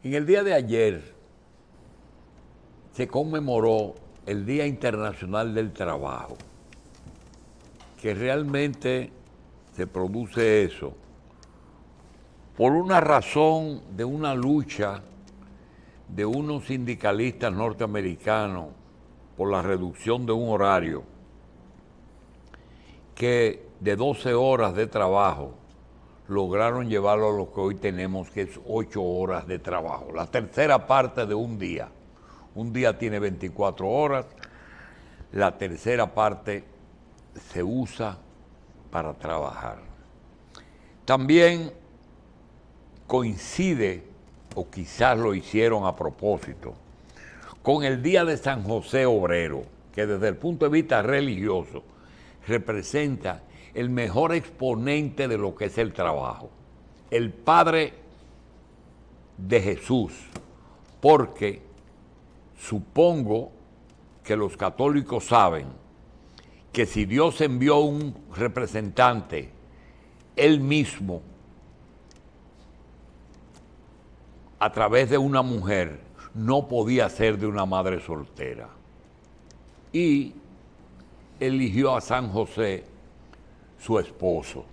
En el día de ayer se conmemoró el Día Internacional del Trabajo, que realmente se produce eso por una razón de una lucha de unos sindicalistas norteamericanos por la reducción de un horario que de 12 horas de trabajo lograron llevarlo a lo que hoy tenemos, que es 8 horas de trabajo, la tercera parte de un día. Un día tiene 24 horas, la tercera parte se usa para trabajar. También coincide, o quizás lo hicieron a propósito, con el Día de San José Obrero, que desde el punto de vista religioso representa el mejor exponente de lo que es el trabajo, el padre de Jesús, porque supongo que los católicos saben que si Dios envió un representante, él mismo, a través de una mujer, no podía ser de una madre soltera. Y eligió a San José, su esposo.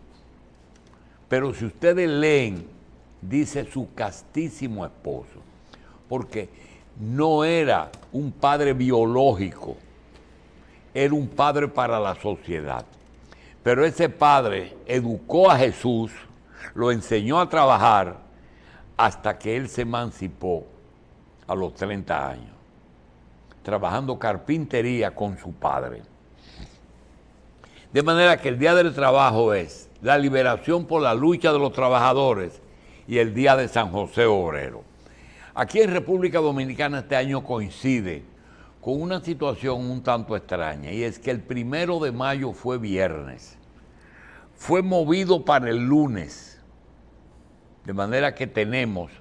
Pero si ustedes leen, dice su castísimo esposo, porque no era un padre biológico, era un padre para la sociedad. Pero ese padre educó a Jesús, lo enseñó a trabajar hasta que él se emancipó a los 30 años, trabajando carpintería con su padre. De manera que el Día del Trabajo es la liberación por la lucha de los trabajadores y el Día de San José Obrero. Aquí en República Dominicana este año coincide con una situación un tanto extraña, y es que el 1 de mayo fue viernes. Fue movido para el lunes. De manera que tenemos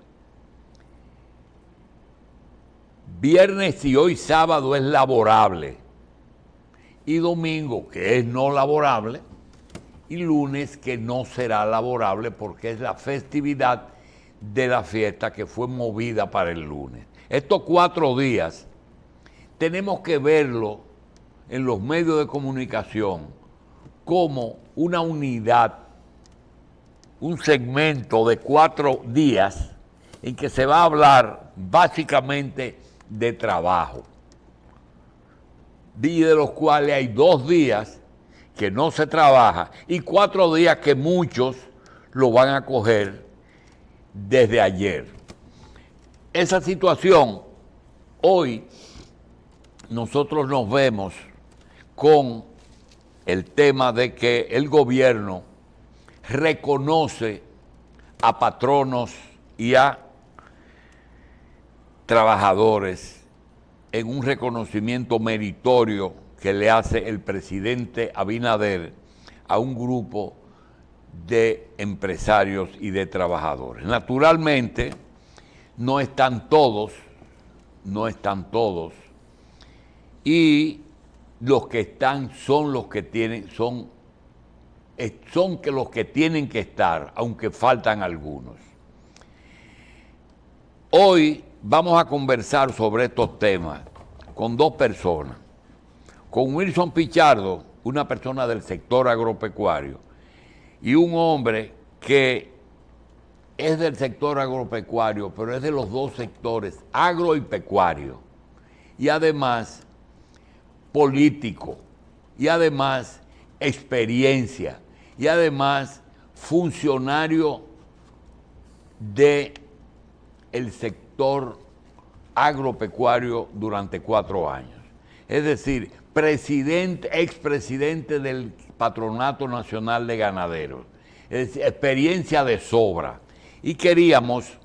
viernes y hoy sábado es laborable, y domingo que es no laborable, y lunes que no será laborable porque es la festividad de la fiesta que fue movida para el lunes. Estos 4 días tenemos que verlo en los medios de comunicación como una unidad, un segmento de 4 días en que se va a hablar básicamente de trabajo, y de los cuales hay 2 días que no se trabaja y 4 días que muchos lo van a coger desde ayer. Esa situación, hoy nosotros nos vemos con el tema de que el gobierno reconoce a patronos y a trabajadores en un reconocimiento meritorio que le hace el presidente Abinader a un grupo de empresarios y de trabajadores. Naturalmente, no están todos, y los que están son los que tienen, son que los que tienen que estar, aunque faltan algunos. Hoy vamos a conversar sobre estos temas con 2 personas. Con Wilson Pichardo, una persona del sector agropecuario, y un hombre que es del sector agropecuario, pero es de los 2 sectores, agro y pecuario, y además político, y además experiencia, y además funcionario del sector agropecuario durante 4 años. Es decir, expresidente del Patronato Nacional de Ganaderos. Es decir, experiencia de sobra. Y queríamos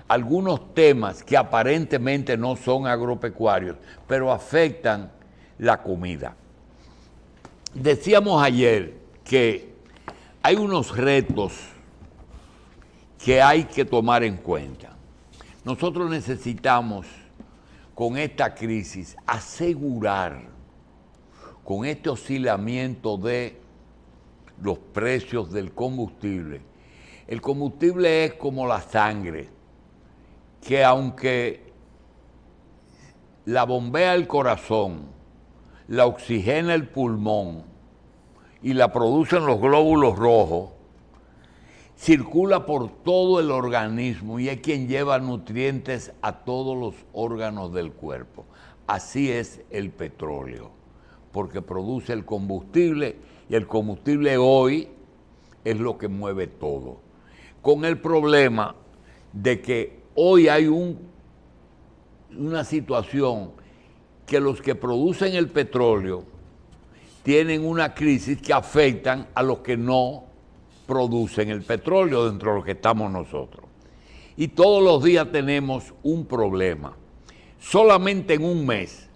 algunos temas que aparentemente no son agropecuarios, pero afectan la comida. Decíamos ayer que hay unos retos que hay que tomar en cuenta. Nosotros necesitamos, con esta crisis, asegurar, con este oscilamiento de los precios del combustible. El combustible es como la sangre, que aunque la bombea el corazón, la oxigena el pulmón y la producen los glóbulos rojos, circula por todo el organismo y es quien lleva nutrientes a todos los órganos del cuerpo. Así es el petróleo, porque produce el combustible y el combustible hoy es lo que mueve todo. Con el problema de que hoy hay una situación que los que producen el petróleo tienen una crisis que afectan a los que no producen el petróleo, dentro de los que estamos nosotros. Y todos los días tenemos un problema. Solamente en un mes,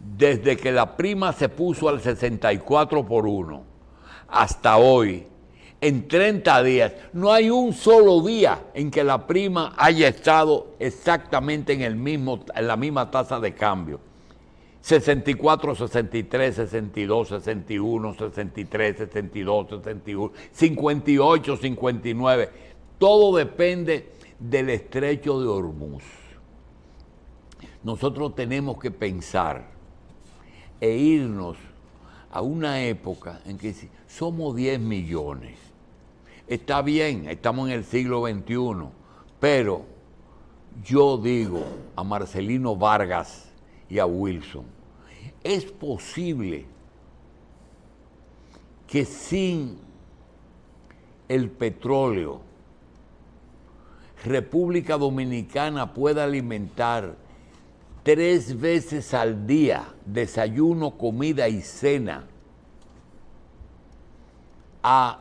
desde que la prima se puso al 64 por 1 hasta hoy, en 30 días, no hay un solo día en que la prima haya estado exactamente en la misma tasa de cambio. 64, 63, 62, 61, 63, 62, 61, 58, 59. Todo depende del estrecho de Hormuz. Nosotros tenemos que pensar e irnos a una época en que somos 10 millones. Está bien, estamos en el siglo XXI, pero yo digo a Marcelino Vargas y a Wilson, es posible que sin el petróleo República Dominicana pueda alimentar 3 veces al día, desayuno, comida y cena, a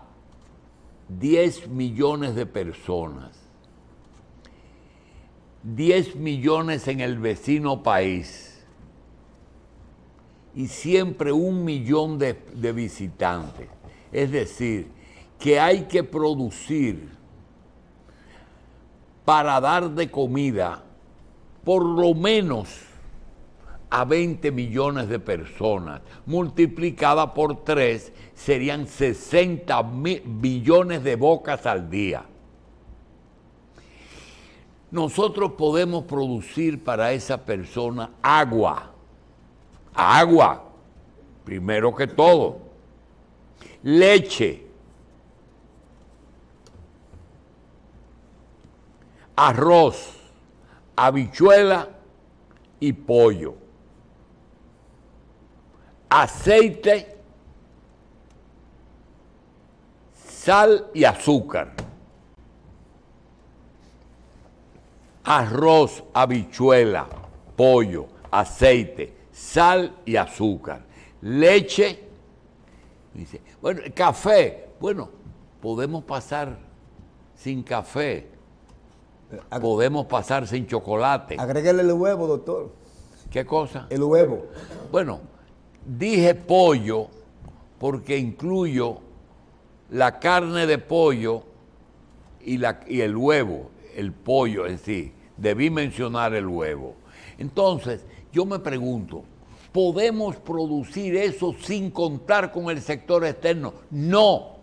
10 millones de personas, 10 millones en el vecino país y siempre 1 millón de visitantes. Es decir, que hay que producir para dar de comida por lo menos a 20 millones de personas, multiplicada por 3, serían 60 billones de bocas al día. Nosotros podemos producir para esa persona agua, primero que todo, leche, arroz, habichuela y pollo, aceite, sal y azúcar. Arroz, habichuela, pollo, aceite, sal y azúcar. Leche, dice, bueno, café, bueno, podemos pasar sin café, podemos pasar sin chocolate. Agréguele el huevo, doctor. ¿Qué cosa? El huevo. Bueno, dije pollo porque incluyo la carne de pollo y el huevo, el pollo en sí. Debí mencionar el huevo. Entonces, yo me pregunto, ¿podemos producir eso sin contar con el sector externo? No,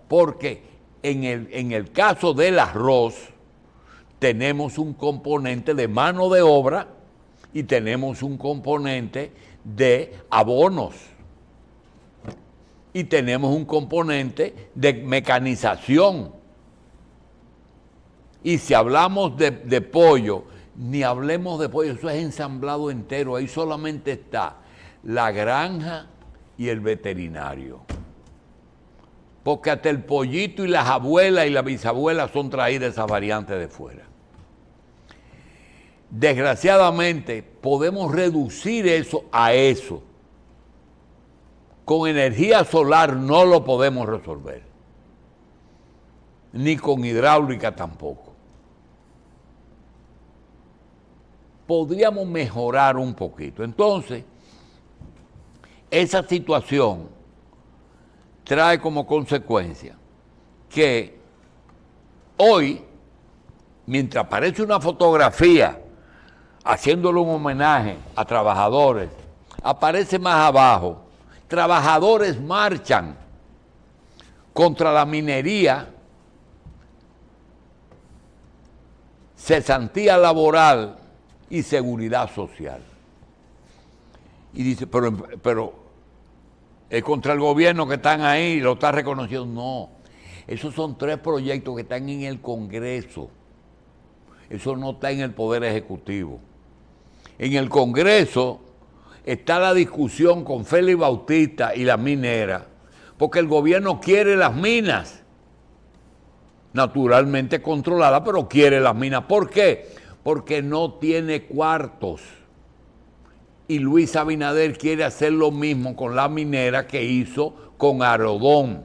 porque en el caso del arroz tenemos un componente de mano de obra y tenemos un componente de abonos y tenemos un componente de mecanización. Y si hablamos de pollo, ni hablemos de pollo, eso es ensamblado entero, ahí solamente está la granja y el veterinario. Porque hasta el pollito y las abuelas y las bisabuelas son traídas esas variantes de fuera. Desgraciadamente, podemos reducir eso a eso. Con energía solar no lo podemos resolver. Ni con hidráulica tampoco. Podríamos mejorar un poquito. Entonces, esa situación trae como consecuencia que hoy, mientras aparece una fotografía haciéndole un homenaje a trabajadores, aparece más abajo, trabajadores marchan contra la minería cesantía laboral y seguridad social. Y dice, pero es contra el gobierno que están ahí, lo está reconociendo. No, esos son 3 proyectos que están en el Congreso. Eso no está en el Poder Ejecutivo. En el Congreso está la discusión con Félix Bautista y la minera, porque el gobierno quiere las minas, naturalmente controladas, pero quiere las minas. ¿Por qué? Porque no tiene cuartos. Y Luis Abinader quiere hacer lo mismo con la minera que hizo con Arodón.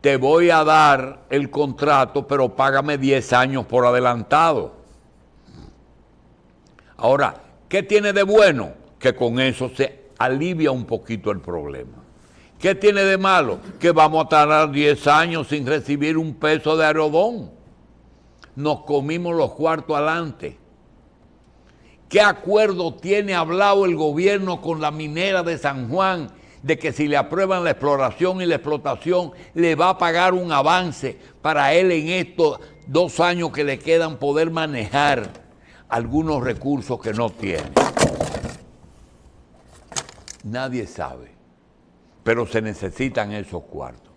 Te voy a dar el contrato, pero págame 10 años por adelantado. Ahora, ¿qué tiene de bueno? Que con eso se alivia un poquito el problema. ¿Qué tiene de malo? Que vamos a tardar 10 años sin recibir un peso de Arodón. Nos comimos los cuartos adelante. ¿Qué acuerdo tiene hablado el gobierno con la minera de San Juan de que si le aprueban la exploración y la explotación le va a pagar un avance para él en estos 2 años que le quedan poder manejar algunos recursos que no tiene? Nadie sabe, pero se necesitan esos cuartos.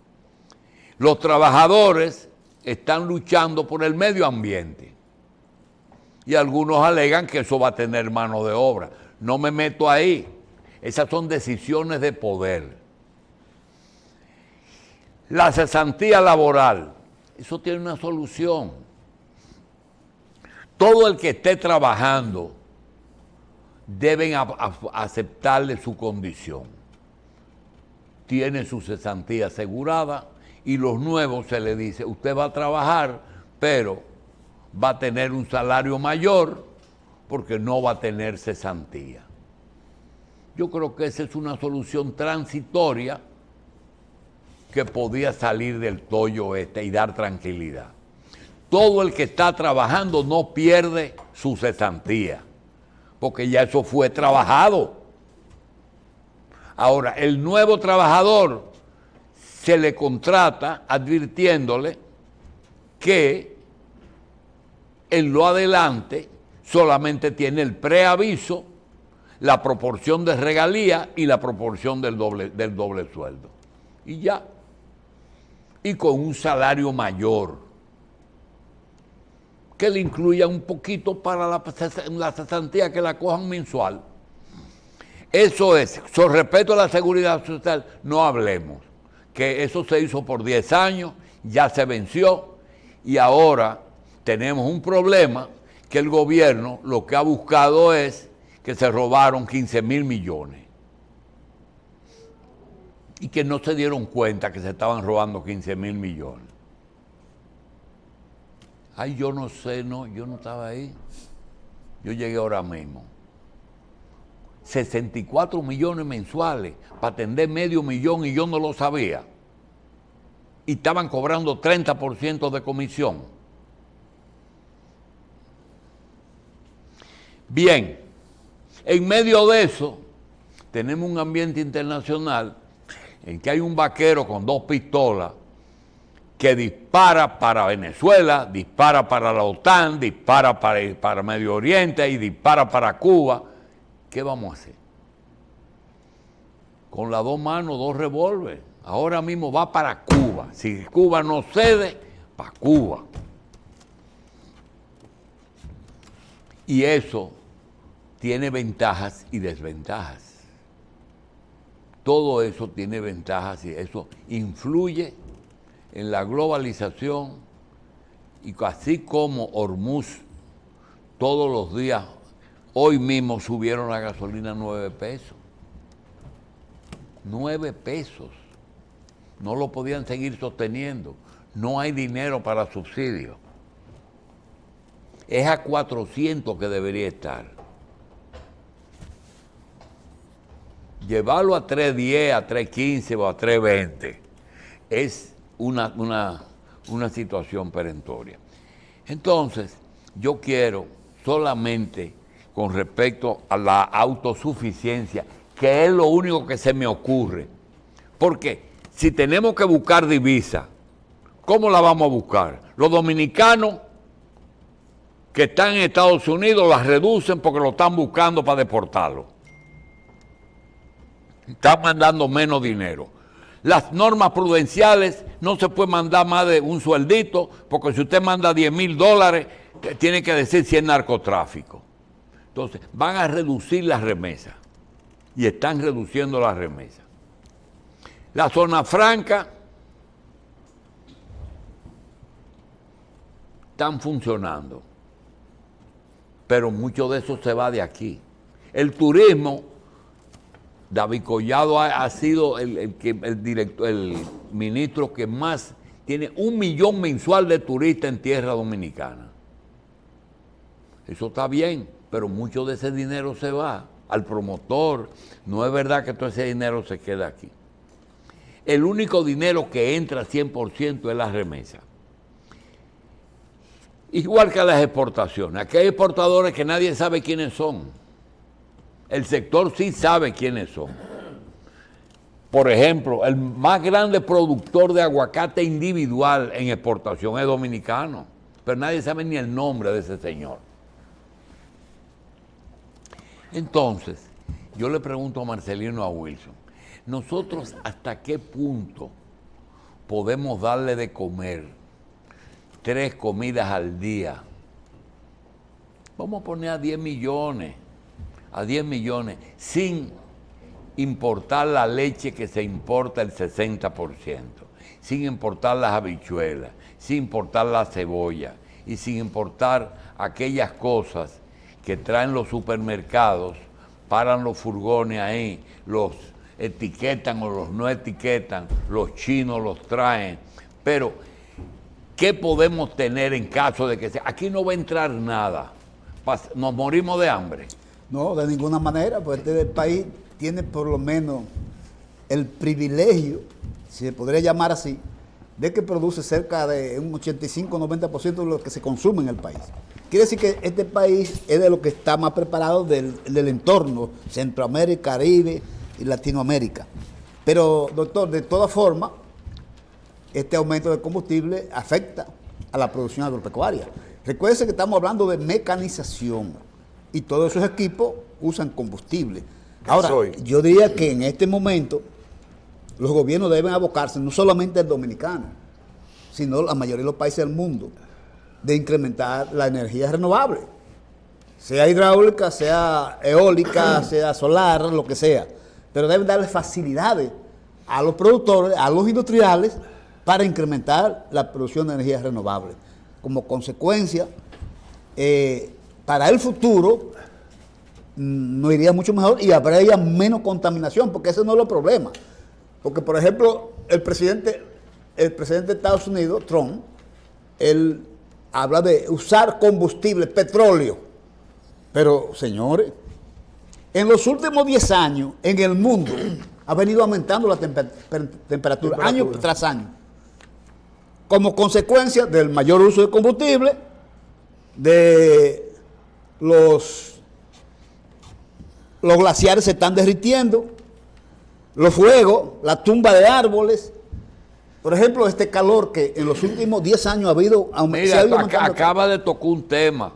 Los trabajadores están luchando por el medio ambiente y algunos alegan que eso va a tener mano de obra. No me meto ahí. Esas son decisiones de poder. La cesantía laboral, eso tiene una solución. Todo el que esté trabajando deben aceptarle su condición. Tiene su cesantía asegurada y los nuevos se le dice, usted va a trabajar, pero va a tener un salario mayor porque no va a tener cesantía. Yo creo que esa es una solución transitoria que podía salir del tollo y dar tranquilidad. Todo el que está trabajando no pierde su cesantía, porque ya eso fue trabajado. Ahora, el nuevo trabajador se le contrata advirtiéndole que en lo adelante solamente tiene el preaviso, la proporción de regalía y la proporción del doble sueldo. Y ya. Y con un salario mayor, que le incluya un poquito para la cesantía, que la cojan mensual. Eso es, con respecto a la seguridad social, no hablemos, que eso se hizo por 10 años, ya se venció, y ahora tenemos un problema que el gobierno lo que ha buscado es que se robaron 15,000 millones. Y que no se dieron cuenta que se estaban robando 15,000 millones. Ay, yo no sé, yo no estaba ahí. Yo llegué ahora mismo. 64 millones mensuales para atender medio millón y yo no lo sabía. Y estaban cobrando 30% de comisión. Bien, en medio de eso tenemos un ambiente internacional en que hay un vaquero con 2 pistolas que dispara para Venezuela, dispara para la OTAN, dispara para Medio Oriente y dispara para Cuba. ¿Qué vamos a hacer? Con las 2 manos, 2 revólveres. Ahora mismo va para Cuba. Si Cuba no cede, para Cuba. Y eso tiene ventajas y desventajas. Todo eso tiene ventajas y eso influye en la globalización, y así como Hormuz todos los días, hoy mismo subieron la gasolina 9 pesos. 9 pesos. No lo podían seguir sosteniendo. No hay dinero para subsidios. Es a 400 que debería estar. Llevarlo a 3.10, a 3.15 o a 3.20 es una situación perentoria. Entonces, yo quiero solamente con respecto a la autosuficiencia, que es lo único que se me ocurre. Porque si tenemos que buscar divisa, ¿cómo la vamos a buscar? Los dominicanos que están en Estados Unidos las reducen porque lo están buscando para deportarlo. Están mandando menos dinero. Las normas prudenciales no se puede mandar más de un sueldito, porque si usted manda $10,000, tiene que decir si es narcotráfico. Entonces, van a reducir las remesas. Y están reduciendo las remesas. La zona franca están funcionando, pero mucho de eso se va de aquí. El turismo, David Collado ha sido el ministro que más tiene 1 millón mensual de turistas en tierra dominicana. Eso está bien, pero mucho de ese dinero se va al promotor. No es verdad que todo ese dinero se queda aquí. El único dinero que entra 100% es la remesa. Igual que las exportaciones. Aquí hay exportadores que nadie sabe quiénes son. El sector sí sabe quiénes son. Por ejemplo, el más grande productor de aguacate individual en exportación es dominicano, pero nadie sabe ni el nombre de ese señor. Entonces, yo le pregunto a Marcelino, a Wilson, nosotros hasta qué punto podemos darle de comer 3 comidas al día. Vamos a poner a 10 millones, sin importar la leche que se importa el 60%, sin importar las habichuelas, sin importar la cebolla y sin importar aquellas cosas que traen los supermercados, paran los furgones ahí, los etiquetan o los no etiquetan, los chinos los traen, pero ¿qué podemos tener en caso de que sea? Aquí no va a entrar nada, nos morimos de hambre. No, de ninguna manera, pues este país tiene por lo menos el privilegio, si se podría llamar así, de que produce cerca de un 85-90% de lo que se consume en el país. Quiere decir que este país es de lo que está más preparado del entorno, Centroamérica, Caribe y Latinoamérica. Pero, doctor, de todas formas, este aumento de combustible afecta a la producción agropecuaria. Recuérdense que estamos hablando de mecanización y todos esos equipos usan combustible. Ahora, yo diría que en este momento los gobiernos deben abocarse, no solamente el dominicano, sino la mayoría de los países del mundo, de incrementar la energía renovable, sea hidráulica, sea eólica, sea solar, lo que sea. Pero deben darle facilidades a los productores, a los industriales, para incrementar la producción de energía renovable. Como consecuencia, para el futuro, nos iría mucho mejor y habría menos contaminación, porque ese no es el problema. Porque, por ejemplo, el presidente de Estados Unidos, Trump, él habla de usar combustible, petróleo. Pero, señores, en los últimos 10 años, en el mundo, ha venido aumentando la temperatura, año tras año, como consecuencia del mayor uso de combustible, de los glaciares se están derritiendo, los fuegos, la tumba de árboles. Por ejemplo, este calor que en los últimos 10 años ha habido aumentando. Mira, acaba de tocar un tema.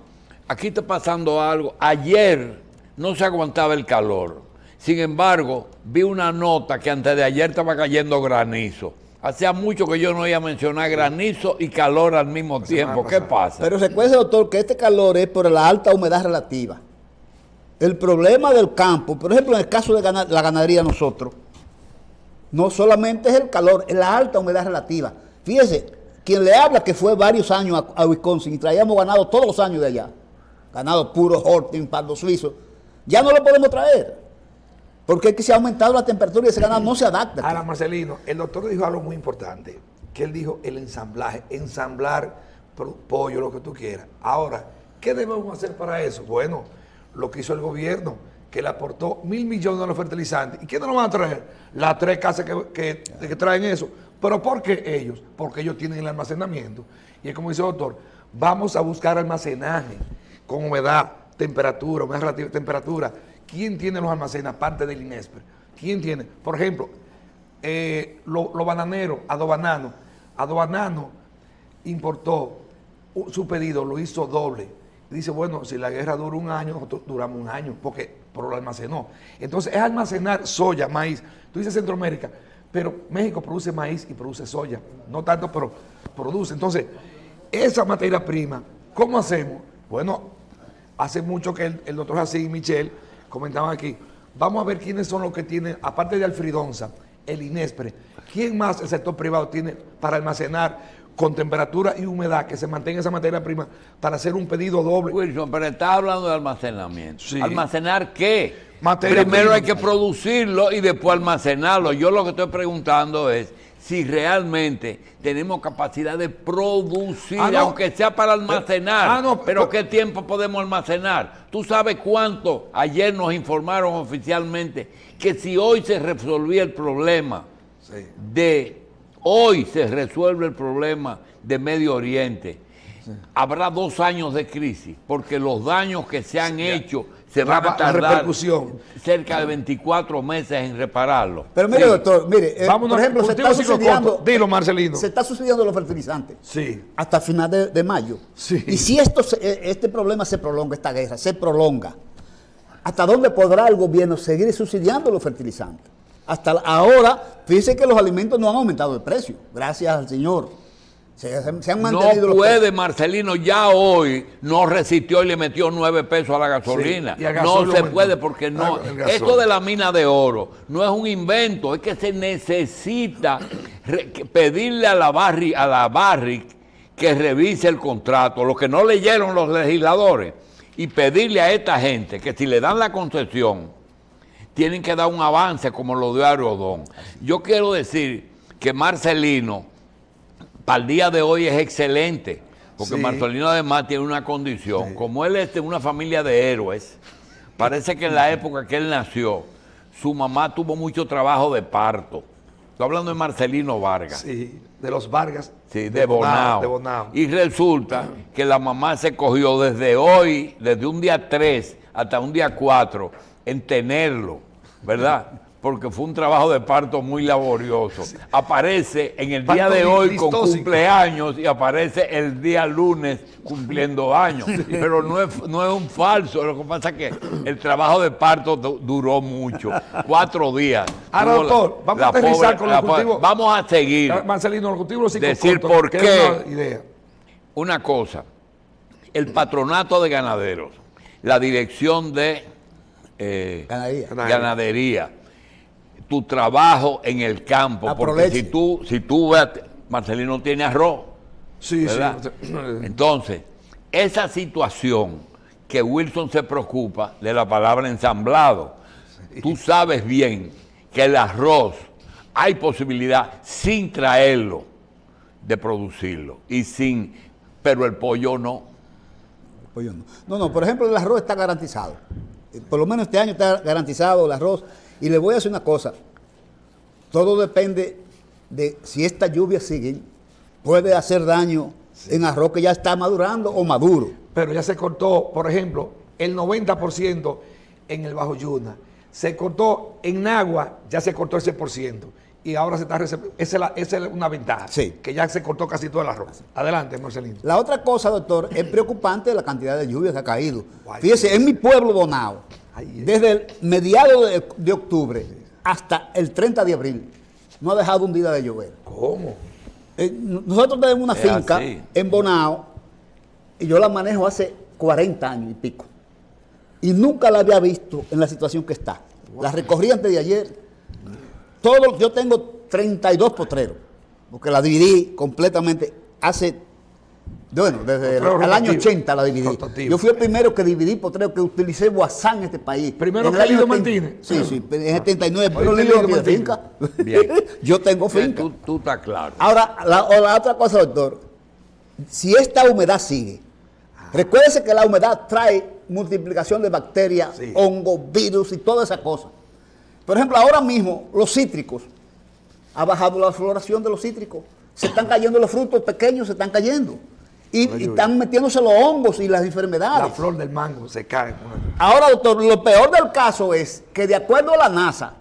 Aquí está pasando algo. Ayer no se aguantaba el calor. Sin embargo, vi una nota que antes de ayer estaba cayendo granizo. Hacía mucho que yo no iba a mencionar granizo y calor al mismo tiempo. ¿Qué pasa? Pero recuerde, doctor, que este calor es por la alta humedad relativa. El problema del campo, por ejemplo, en el caso de la ganadería nosotros, no solamente es el calor, es la alta humedad relativa. Fíjese, quien le habla que fue varios años a Wisconsin y traíamos ganado todos los años de allá, ganado puro, Hortin, pardo suizo, ya no lo podemos traer. Porque es que se ha aumentado la temperatura y ese ganado no se adapta. Ahora, Marcelino, el doctor dijo algo muy importante, que él dijo el ensamblaje, ensamblar pollo, lo que tú quieras. Ahora, ¿qué debemos hacer para eso? Bueno, lo que hizo el gobierno, que le aportó 1.000 millones a los fertilizantes. ¿Y quiénes nos van a traer? Las 3 casas que traen eso. ¿Pero por qué ellos? Porque ellos tienen el almacenamiento. Y es como dice el doctor, vamos a buscar almacenaje con humedad, temperatura, humedad relativa, temperatura. ¿Quién tiene los almacenes aparte del INESPER? ¿Quién tiene? Por ejemplo, los bananeros, Adobanano importó su pedido, lo hizo doble Y dice, bueno, si la guerra dura un año, nosotros duramos un año, pero lo almacenó. Entonces, es almacenar soya, maíz. Tú dices Centroamérica, pero México produce maíz y produce soya. No tanto, pero produce. Entonces, esa materia prima, ¿cómo hacemos? Bueno, hace mucho que el doctor Jacín y Michelle comentaban aquí, vamos a ver quiénes son los que tienen, aparte de Alfridonza, el INESPRE, ¿quién más el sector privado tiene para almacenar con temperatura y humedad, que se mantenga esa materia prima para hacer un pedido doble? Wilson, pero estás hablando de almacenamiento. Sí. ¿Almacenar qué? Materia Primero prima. hay que producirlo y después almacenarlo. Yo lo que estoy preguntando es si realmente tenemos capacidad de producir, No. aunque sea para almacenar. No, pero ¿qué tiempo podemos almacenar? ¿Tú sabes cuánto? Ayer nos informaron oficialmente que si hoy se resolvía el problema Sí. hoy se resuelve el problema de Medio Oriente, habrá 2 años de crisis, porque los daños que se han hecho se van a La tardar repercusión. cerca de 24 meses en repararlo. Pero mire, Sí. doctor, mire, Vámonos, por ejemplo, se cultivo está ciclo subsidiando, corto. Dilo, Marcelino. se está subsidiando los fertilizantes Sí. hasta final de mayo. Sí. Y si este problema se prolonga, esta guerra se prolonga, ¿hasta dónde podrá el gobierno seguir subsidiando los fertilizantes? Hasta ahora, fíjense que los alimentos no han aumentado de precio, gracias al Señor. Se han mantenido No los puede, precios. Marcelino, ya hoy no resistió y le metió 9 pesos a la gasolina. Sí, y a No gasoil se aumentó. puede porque no. El gasoil. Esto de la mina de oro no es un invento, es que se necesita pedirle a la Barrick que revise el contrato, lo que no leyeron los legisladores, y pedirle a esta gente que si le dan la concesión, tienen que dar un avance como lo dio Aerodón. Yo quiero decir que Marcelino, para el día de hoy es excelente, porque Sí. Marcelino además tiene una condición, como él es de una familia de héroes, parece que en la época que él nació, su mamá tuvo mucho trabajo de parto. Estoy hablando de Marcelino Vargas. Sí, de los Vargas. Sí, de Bonao. De Bonao. Y resulta que la mamá se cogió desde hoy, desde un día 3 hasta un día 4, en tenerlo, ¿verdad? Porque fue un trabajo de parto muy laborioso. Aparece en el día Parto de hoy con distóxico. cumpleaños y aparece el día lunes cumpliendo años. Pero no es un falso, lo que pasa es que el trabajo de parto duró mucho, 4 días. Ahora, Tuvo doctor, vamos a aterrizar con los cultivos. Vamos a seguir. Marcelino, los cultivos Decir psicocortos, por que qué. es una idea. Una cosa, el patronato de ganaderos, la dirección de Ganadería. ganadería, tu trabajo en el campo, La porque proleche. si tú ves, Marcelino tiene arroz, Sí, ¿verdad? sí. Entonces, esa situación que Wilson se preocupa de la palabra ensamblado, tú sabes bien que el arroz hay posibilidad sin traerlo de producirlo pero el pollo no. Pues yo no. No, por ejemplo, el arroz está garantizado. Por lo menos este año está garantizado el arroz. Y le voy a decir una cosa. Todo depende de si estas lluvias siguen, puede hacer daño en arroz que ya está madurando o maduro. Pero ya se cortó, por ejemplo, el 90% en el Bajo Yuna. Se cortó en Nagua, ya se cortó el 100%. Y ahora se está esa es una ventaja. Sí. Que ya se cortó casi todo el arroz. Adelante, Marcelino. La otra cosa, doctor, es preocupante la cantidad de lluvias que ha caído. Guay. Fíjese, en mi pueblo, Bonao, Ay, desde el mediado de octubre hasta el 30 de abril, no ha dejado un día de llover. ¿Cómo? Nosotros tenemos una Es finca así. en Bonao y yo la manejo hace 40 años y pico. Y nunca la había visto en la situación que está. La recorrí antes de ayer. Yo tengo 32 potreros, porque la dividí completamente desde Potrero el año rotativo. 80 la dividí. Rotativo. Yo fui el primero que dividí potreros, que utilicé WhatsApp en este país. Primero En que el año Lidio 70. Martínez. Sí, en el 79. Pero Oíste, Lidio no Lidio tiene Martínez. finca. Bien. Yo tengo finca. Tú estás claro. Ahora, la otra cosa, doctor, si esta humedad sigue, recuérdese que la humedad trae multiplicación de bacterias, Sí. hongos, virus y todas esas cosas. Por ejemplo, ahora mismo los cítricos, ha bajado la floración de los cítricos, se están cayendo los frutos pequeños, se están cayendo. Y están metiéndose los hongos y las enfermedades. La flor del mango se cae. Ahora, doctor, lo peor del caso es que de acuerdo a la NASA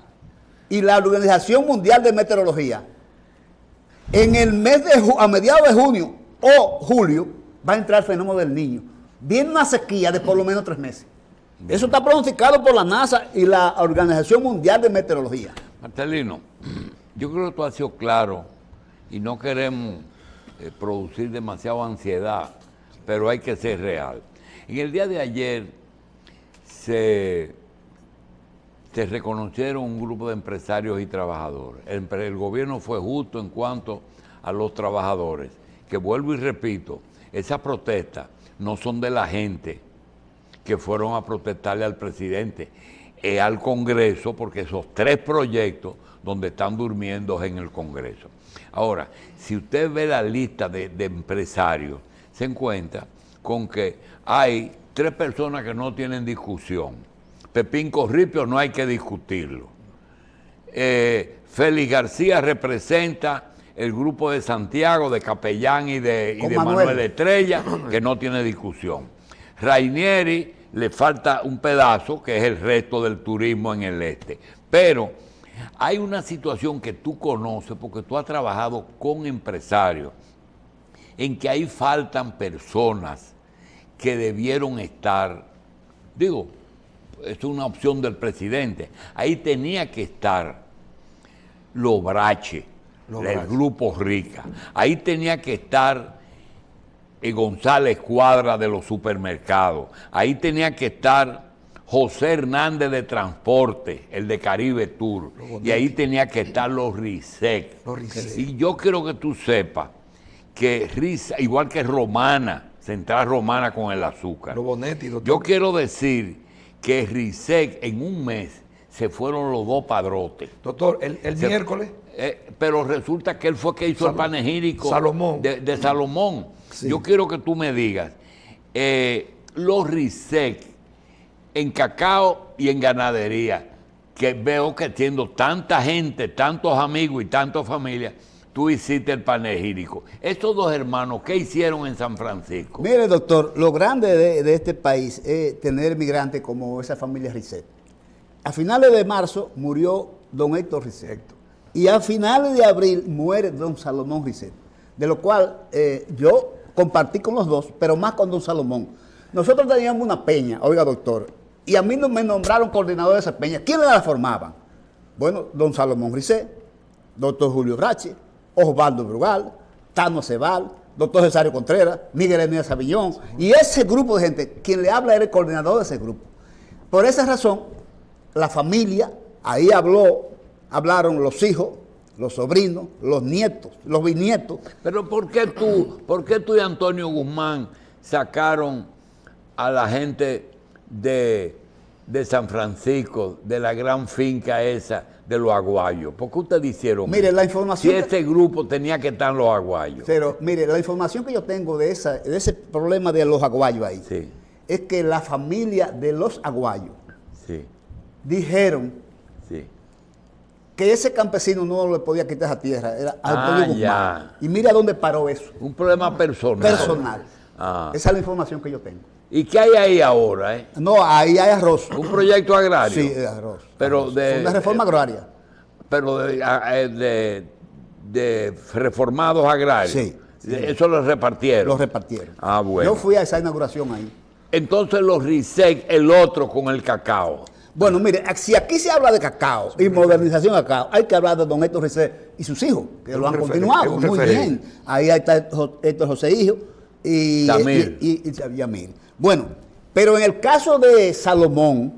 y la Organización Mundial de Meteorología, en el mes a mediados de junio o julio va a entrar el fenómeno del niño. viene una sequía de por lo menos 3 meses. Eso está pronosticado por la NASA y la Organización Mundial de Meteorología. Marcelino, yo creo que tú has sido claro y no queremos producir demasiada ansiedad, pero hay que ser real. En el día de ayer se reconocieron un grupo de empresarios y trabajadores. El gobierno fue justo en cuanto a los trabajadores, que vuelvo y repito, esas protestas no son de la gente que fueron a protestarle al presidente, al Congreso, porque esos 3 proyectos donde están durmiendo en el Congreso. Ahora, si usted ve la lista de empresarios, se encuentra con que hay 3 personas que no tienen discusión. Pepín Corripio no hay que discutirlo. Félix García representa el grupo de Santiago, de Capellán y de Manuel Estrella, que no tiene discusión. Rainieri le falta un pedazo, que es el resto del turismo en el este. Pero hay una situación que tú conoces, porque tú has trabajado con empresarios, en que ahí faltan personas que debieron estar, digo, es una opción del presidente, ahí tenía que estar Lobrache, el Grupo Rica, ahí tenía que estar González Cuadra de los supermercados, ahí tenía que estar José Hernández de Transporte, el de Caribe Tour, y ahí tenía que estar los RISEC. Y yo quiero que tú sepas que igual que Romana, Central Romana con el azúcar, Los Bonetti, doctor. yo quiero decir que RISEC en un mes se fueron los 2 padrotes. Doctor, el miércoles. Pero resulta que él fue que hizo el panegírico Salomón. de Salomón. Sí. Yo quiero que tú me digas, los RISEC en cacao y en ganadería, que veo que siendo tanta gente, tantos amigos y tantas familias, tú hiciste el panegírico. Estos 2 hermanos, ¿qué hicieron en San Francisco? Mire, doctor, lo grande de este país es tener migrantes como esa familia Risset. A finales de marzo murió don Héctor Risset. Y a finales de abril muere don Salomón Risset. De lo cual yo compartí con los 2, pero más con don Salomón. Nosotros teníamos una peña, oiga, doctor, y a mí no me nombraron coordinador de esa peña. ¿Quiénes la formaban? Bueno, don Salomón Risset, doctor Julio Brache, Osvaldo Brugal, Tano Cebal, doctor Cesario Contreras, Miguel Enéas Savillón, y ese grupo de gente, quien le habla era el coordinador de ese grupo. Por esa razón, la familia, ahí hablaron los hijos, los sobrinos, los nietos, los bisnietos. Pero ¿por qué tú y Antonio Guzmán sacaron a la gente de San Francisco, de la gran finca esa, de los aguayos? ¿Por qué ustedes hicieron Mire, eso? la información... Si este grupo tenía que estar en los aguayos. Pero, mire, la información que yo tengo de ese problema de los aguayos ahí, Sí, es que la familia de los aguayos sí, dijeron sí. que ese campesino no le podía quitar esa tierra, era Antonio Guzmán. Ya. Y mira dónde paró eso. Un problema personal. Personal. Ah. Esa es la información que yo tengo. ¿Y qué hay ahí ahora? No, ahí hay arroz. Un proyecto agrario. Sí, arroz. Pero Arroz. Fue una reforma agraria. Pero de reformados agrarios. Sí, sí. Eso lo repartieron. Los repartieron. Ah, bueno. Yo fui a esa inauguración ahí. Entonces los RISEC, el otro con el cacao. Bueno, mire, si aquí se habla de cacao y modernización de cacao, hay que hablar de don Héctor José y sus hijos, que lo han continuado muy bien. Ahí está Héctor José Hijo y Yamil. Bueno, pero en el caso de Salomón,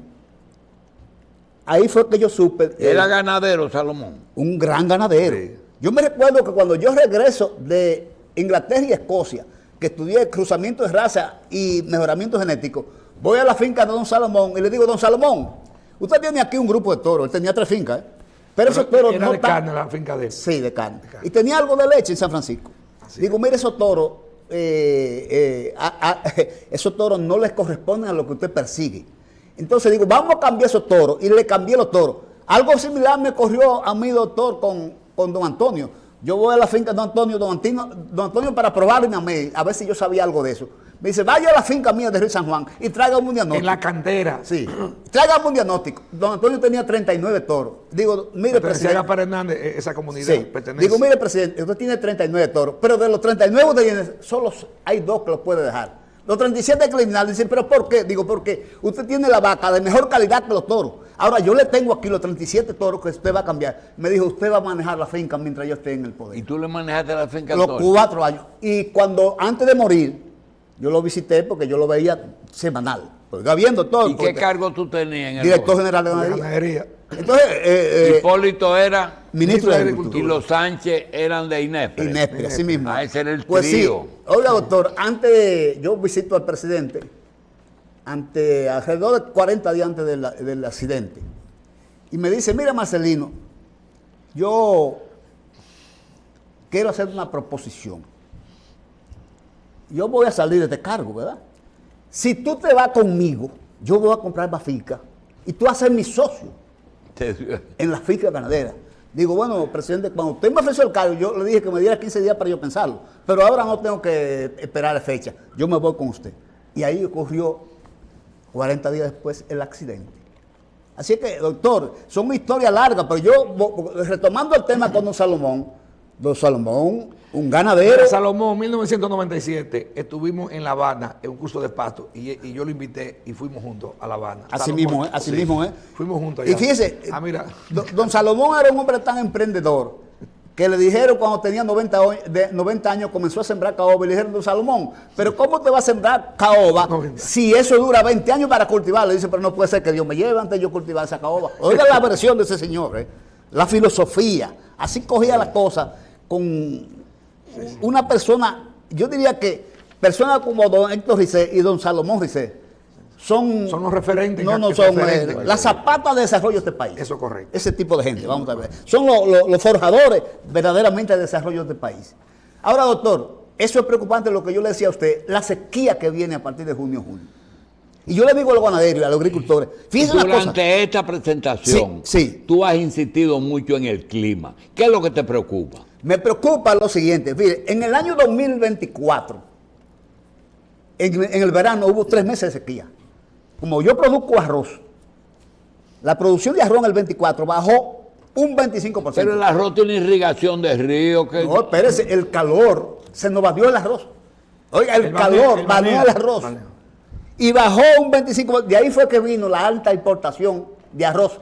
ahí fue que yo supe. Era ganadero Salomón. Un gran ganadero. Sí. Yo me recuerdo que cuando yo regreso de Inglaterra y Escocia, que estudié cruzamiento de raza y mejoramiento genético, voy a la finca de don Salomón y le digo, don Salomón, usted tiene aquí un grupo de toros, él tenía 3 fincas, pero esos toros era no de están... carne la finca de él. Sí, de carne. Y tenía algo de leche en San Francisco. Digo, mire, esos toros, esos toros no les corresponden a lo que usted persigue. Entonces digo, vamos a cambiar esos toros. Y le cambié los toros. Algo similar me corrió a mi doctor con don Antonio. Yo voy a la finca de don Antonio para probarme a ver si yo sabía algo de eso. Me dice, vaya a la finca mía de Río San Juan y tráigame un diagnóstico. En la cantera. Sí, tráigame un diagnóstico. Don Antonio tenía 39 toros. Digo, mire, Pertenecía presidente. a Para Hernández, esa comunidad Sí. pertenece. Digo, mire, presidente, usted tiene 39 toros, pero de los 39 de solo hay 2 que los puede dejar. Los 37 criminales dicen, ¿pero por qué? Digo, porque usted tiene la vaca de mejor calidad que los toros. Ahora, yo le tengo aquí los 37 toros que usted va a cambiar. Me dijo, usted va a manejar la finca mientras yo esté en el poder. ¿Y tú le manejaste la finca al Los toro? 4 años. Y cuando, antes de morir, yo lo visité porque yo lo veía semanal. Lo iba viendo todo. ¿Y qué cargo tú tenías en el Director gobierno? general de La ganadería. ganadería. Entonces, Hipólito era, ministro de y Agricultura. los Sánchez eran de Inespre. Inespre, así mismo. Ah, ese era el Pues sí. trío. Oiga, doctor, antes de, yo visito al presidente, alrededor de 40 días antes del accidente, y me dice, mira Marcelino, yo quiero hacer una proposición. Yo voy a salir de este cargo, ¿verdad? Si tú te vas conmigo, yo voy a comprar más finca y tú vas a ser mi socio en la finca ganadera. Digo, bueno, presidente, cuando usted me ofreció el cargo, yo le dije que me diera 15 días para yo pensarlo, pero ahora no tengo que esperar fecha, yo me voy con usted. Y ahí ocurrió 40 días después el accidente. Así que, doctor, son historias largas, pero yo, retomando el tema con don Salomón, un ganadero. Salomón, 1997, estuvimos en La Habana en un curso de pasto y yo lo invité y fuimos juntos a La Habana. Así Salomón, mismo, así mismo, ¿eh? Fuimos juntos allá. Y fíjese, Mira. don Salomón era un hombre tan emprendedor que le dijeron cuando tenía 90 años, comenzó a sembrar caoba, y le dijeron, don Salomón, pero ¿cómo te va a sembrar caoba 90. si eso dura 20 años para cultivarlo? Le dice, pero no puede ser que Dios me lleve antes de yo cultivar esa caoba. Oiga la versión de ese señor, la filosofía, así cogía las cosas con una persona, yo diría que personas como don Héctor Ricé y don Salomón Ricé son los referentes. No, son las zapatas de desarrollo de este país. Eso es correcto. Ese tipo de gente, vamos a ver. Son los forjadores verdaderamente de desarrollo de este país. Ahora, doctor, eso es preocupante lo que yo le decía a usted, la sequía que viene a partir de junio, julio. Y yo le digo a los ganaderos y a los agricultores, fíjense una cosa. Durante esta presentación, Sí. tú has insistido mucho en el clima. ¿Qué es lo que te preocupa? Me preocupa lo siguiente, fíjate, en el año 2024, en el verano hubo 3 meses de sequía. Como yo produzco arroz, la producción de arroz en el 24 bajó un 25%. Pero el arroz tiene irrigación de río. Que... No, espérese, el calor se nos batió el arroz. Oiga, el calor baneó el arroz. Y bajó un 25%. De ahí fue que vino la alta importación de arroz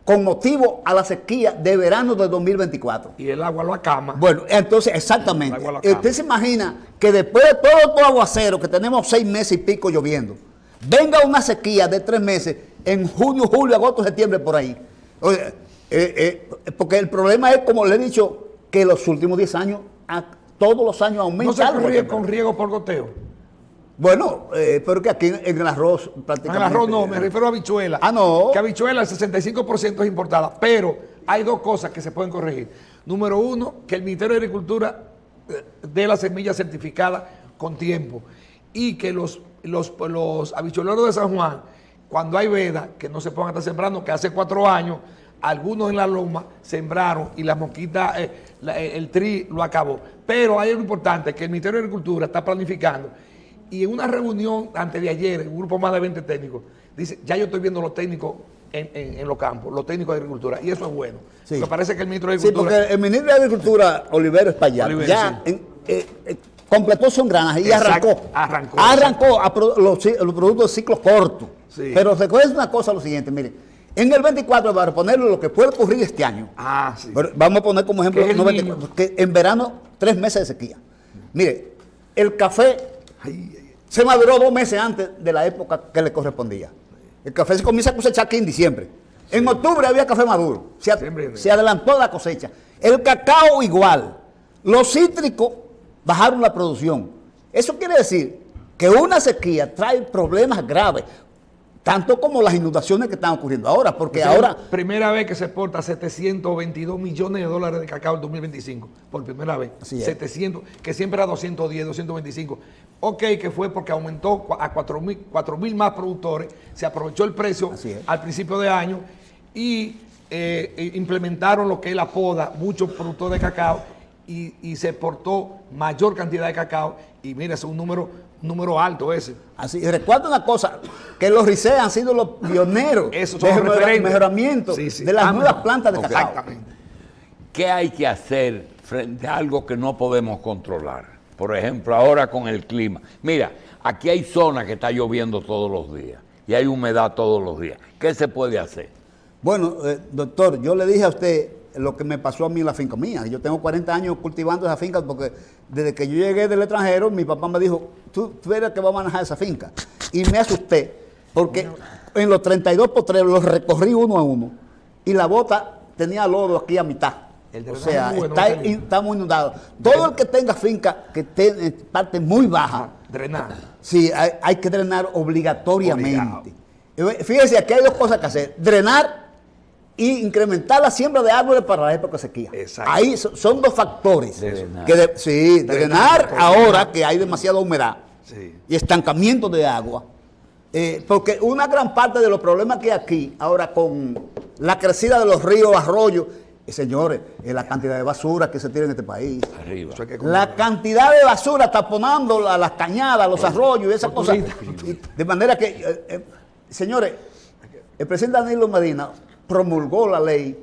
con motivo a la sequía de verano de 2024. Y el agua lo acama. Bueno, entonces, exactamente. El agua lo acama. Usted se imagina que después de todo este aguacero que tenemos 6 meses y pico lloviendo, venga una sequía de 3 meses en junio, julio, agosto, septiembre, por ahí. Oye, porque el problema es, como le he dicho, que los últimos 10 años, todos los años aumenta. ¿No se ríe con riego por goteo? Bueno, pero que aquí en el arroz prácticamente. En el arroz no, me refiero a habichuela. Ah, no. Que habichuela el 65% es importada, pero hay 2 cosas que se pueden corregir. Número 1, que el Ministerio de Agricultura dé la semilla certificada con tiempo y que los habichueleros de San Juan, cuando hay veda, que no se pongan a estar sembrando, que hace 4 años, algunos en la loma sembraron y las mosquitas, el tri lo acabó. Pero hay algo importante, que el Ministerio de Agricultura está planificando. Y en una reunión antes de ayer, un grupo más de 20 técnicos, dice, ya yo estoy viendo los técnicos en los campos, los técnicos de agricultura, y eso es bueno. Sí. Me parece que el ministro de Sí, Agricultura... porque el ministro de Agricultura, Olivero Espaillat, Olivero, ya sí. completó su engranaje y Exacto, arrancó los productos de ciclo corto. Sí. Pero recuerden una cosa, lo siguiente, miren, en el 24, para ponerle lo que puede ocurrir este año, Sí. pero vamos a poner como ejemplo Que es el 94, que en verano 3 meses de sequía. Mire, el café se maduró 2 meses antes de la época que le correspondía. El café se comienza a cosechar aquí en diciembre. En octubre había café maduro. Se adelantó la cosecha. El cacao igual. Los cítricos bajaron la producción. Eso quiere decir que una sequía trae problemas graves, tanto como las inundaciones que están ocurriendo ahora, porque ahora... Primera vez que se exporta 722 millones de dólares de cacao en 2025, por primera vez. Así es. 700, que siempre era 210, 225. Ok, que fue porque aumentó a 4.000 más productores, se aprovechó el precio al principio de año y implementaron lo que es la poda, muchos productores de cacao, y se exportó mayor cantidad de cacao, y mira, es un número alto ese. Así, y recuerda una cosa, que los RICE han sido los pioneros Esos son los referentes. mejoramiento de las nuevas plantas de cacao. Exactamente. ¿Qué hay que hacer frente a algo que no podemos controlar? Por ejemplo, ahora con el clima. Mira, aquí hay zonas que está lloviendo todos los días y hay humedad todos los días. ¿Qué se puede hacer? Bueno, doctor, yo le dije a usted lo que me pasó a mí en la finca mía. Yo tengo 40 años cultivando esa finca porque desde que yo llegué del extranjero, mi papá me dijo, tú eres el que va a manejar esa finca. Y me asusté porque en los 32 potreros los recorrí uno a uno y la bota tenía lodo aquí a mitad. O sea, estamos inundados. Todo el que tenga finca que esté en parte muy baja, drenar. Sí, hay que drenar obligatoriamente. Fíjese, aquí hay dos cosas que hacer: drenar y incrementar la siembra de árboles para la época de sequía. Exacto. Ahí son dos factores. Drenar. Drenar ahora que hay demasiada humedad y estancamiento de agua. Porque una gran parte de los problemas que hay aquí, ahora con la crecida de los ríos, arroyos, señores, la cantidad de basura que se tira en este país. Arriba. La cantidad de basura taponando las cañadas, los arroyos y esas cosas. De manera que, señores, el presidente Danilo Medina promulgó la ley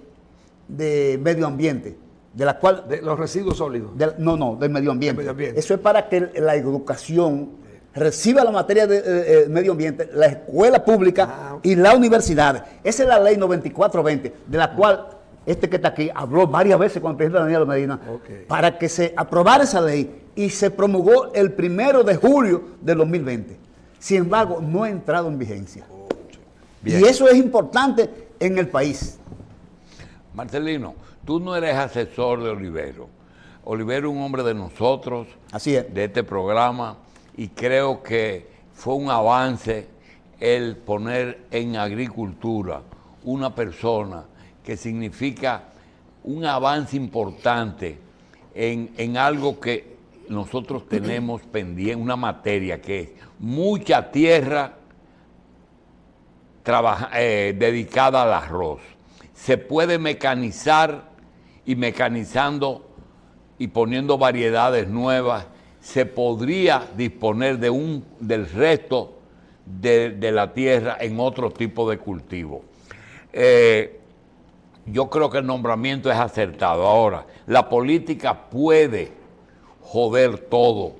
de medio ambiente, de la cual... De los residuos sólidos. No, del medio ambiente. Del medio ambiente. Eso es para que la educación reciba la materia de medio ambiente, la escuela pública y la universidad. Esa es la ley 9420, de la cual este que está aquí habló varias veces con el presidente Danilo Medina para que se aprobara esa ley y se promulgó el 1 de julio del 2020. Sin embargo, no ha entrado en vigencia. Y eso es importante en el país. Marcelino, tú no eres asesor de Olivero. Olivero es un hombre de nosotros, así es, de este programa, y creo que fue un avance el poner en agricultura una persona que significa un avance importante en algo que nosotros tenemos pendiente, una materia que es mucha tierra dedicada al arroz. Se puede mecanizar y mecanizando y poniendo variedades nuevas, se podría disponer del resto de la tierra en otro tipo de cultivo. Yo creo que el nombramiento es acertado. Ahora, la política puede joder todo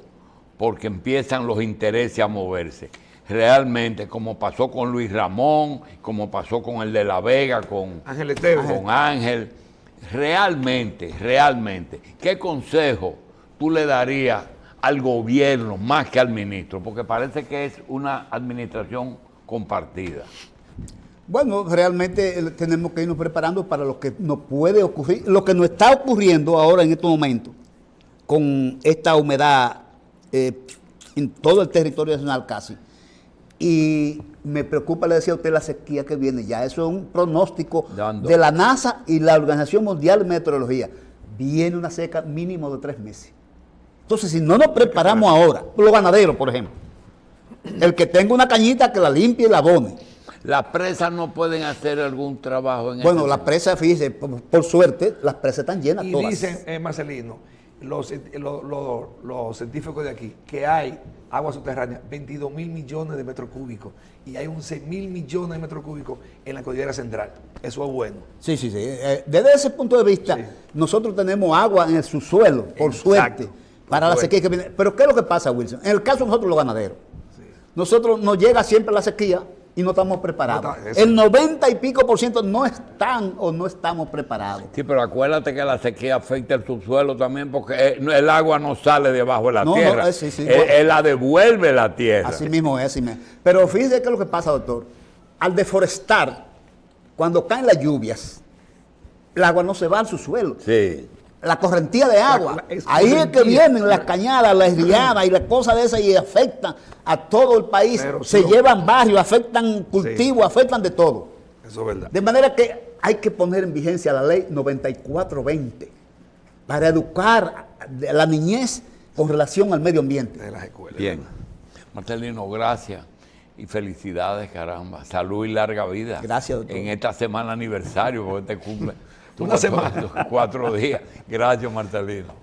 porque empiezan los intereses a moverse. Realmente, como pasó con Luis Ramón, como pasó con el de La Vega, con Ángel, realmente, ¿qué consejo tú le darías al gobierno más que al ministro? Porque parece que es una administración compartida. Bueno, realmente tenemos que irnos preparando para lo que nos puede ocurrir, lo que nos está ocurriendo ahora en estos momentos, con esta humedad en todo el territorio nacional casi. Y me preocupa, le decía a usted, la sequía que viene ya. Eso es un pronóstico de la NASA y la Organización Mundial de Meteorología. Viene una seca mínimo de 3 meses. Entonces, si no nos preparamos ahora, los ganaderos, por ejemplo, el que tenga una cañita que la limpie y la abone. ¿Las presas no pueden hacer algún trabajo en Bueno, las presas, fíjese, por suerte, las presas están llenas todas. Y dicen, Marcelino, los científicos de aquí, que hay agua subterránea, 22.000 millones de metros cúbicos, y hay 11.000 millones de metros cúbicos en la cordillera central. Eso es bueno. Sí. Desde ese punto de vista, nosotros tenemos agua en el subsuelo, por suerte, para la sequía que viene. Pero ¿qué es lo que pasa, Wilson? En el caso de nosotros los ganaderos, nosotros nos llega siempre la sequía y no estamos preparados. El 90 y pico % no están o no estamos preparados. Sí, pero acuérdate que la sequía afecta el subsuelo también, porque el agua no sale debajo de la tierra. Él la devuelve la tierra. Así mismo es, así mismo. Pero fíjese qué es lo que pasa, doctor. Al deforestar, cuando caen las lluvias, el agua no se va al subsuelo. Sí. La correntía de agua, ahí es que vienen las cañadas, las riadas y las cosas de esas y afectan a todo el país, se llevan barrios, afectan cultivos, afectan de todo. Eso es verdad. De manera que hay que poner en vigencia la ley 9420 para educar a la niñez con relación al medio ambiente. De las escuelas. Bien. Marcelino, gracias y felicidades, caramba. Salud y larga vida. Gracias, doctor. En esta semana aniversario, porque te cumple. Una semana. 4 días. Gracias, Marcelino.